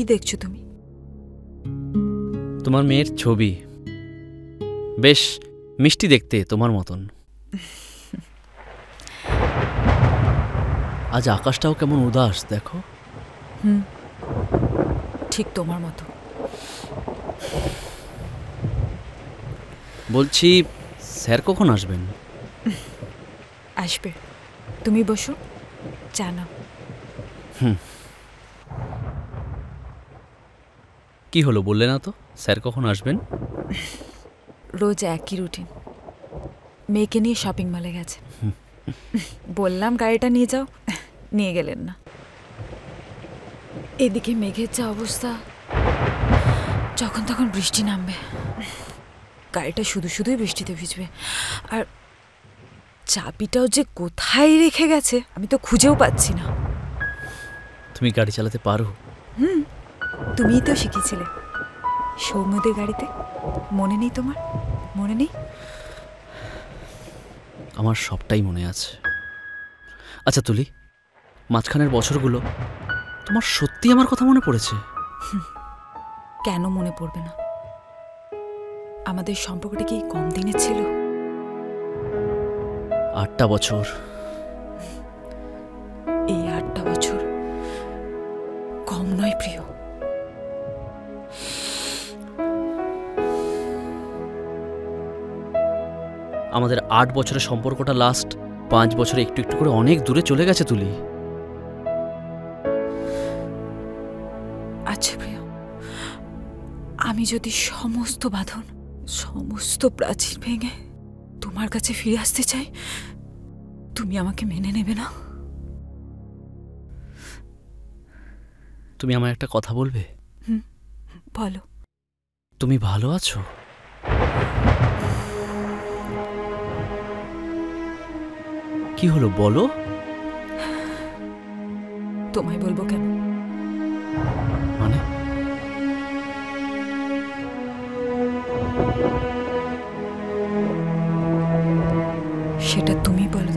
কি দেখছো তুমি? তোমার মেয়ের ছবি, বেশ মিষ্টি দেখতে, তোমার মতন। আজ আকাশটাও কেমন উদাস দেখো। ঠিক তোমার মতো। বলছি, স্যার কখন আসবেন? আসবে, তুমি বসো, চা নাও। কি হলো বললে না তো, স্যার কখন আসবেন? রোজ একই রুটিন। মেয়েকে নিয়ে শপিং মলে গেছে। বললাম গাড়িটা নিয়ে যাও, নিয়ে গেলেন না। এদিকে মেঘের যা অবস্থা, যখন তখন বৃষ্টি নামবে। গাড়িটা শুধু শুধুই বৃষ্টিতে ভিজবে। আর চাবিটাও যে কোথায় রেখে গেছে আমি তো খুঁজেও পাচ্ছি না। তুমি গাড়ি চালাতে পারো? তুমিই তো শিখেছিলে সৌম্যদের গাড়িতে, মনে নেই তোমার? মনে নেই? আমার সবটাই মনে আছে। আচ্ছা তুলি, মাঝখানের বছরগুলো তোমার সত্যি আমার কথা মনে পড়েছে? কেন মনে পড়বে না? আমাদের সম্পর্কটা কি কম দিনের ছিল? 8টা বছর। এই 8টা বছর কম নয় প্রিয়। আমাদের 8 বছরের সম্পর্কটা লাস্ট 5 বছরে একটু একটু করে অনেক দূরে চলে গেছে তুলি। আচ্ছা প্রিয়, আমি যদি সমস্ত বাঁধন, সমস্ত প্রাচীর ভেঙে তোমার কাছে ফিরে আসতে চাই, তুমি আমাকে মেনে নেবে না? তুমি আমায় একটা কথা বলবে? বলো। তুমি ভালো আছো? কি হলো বলো? তোমায় বলবো কেন? মানে? সেটা তুমি বলো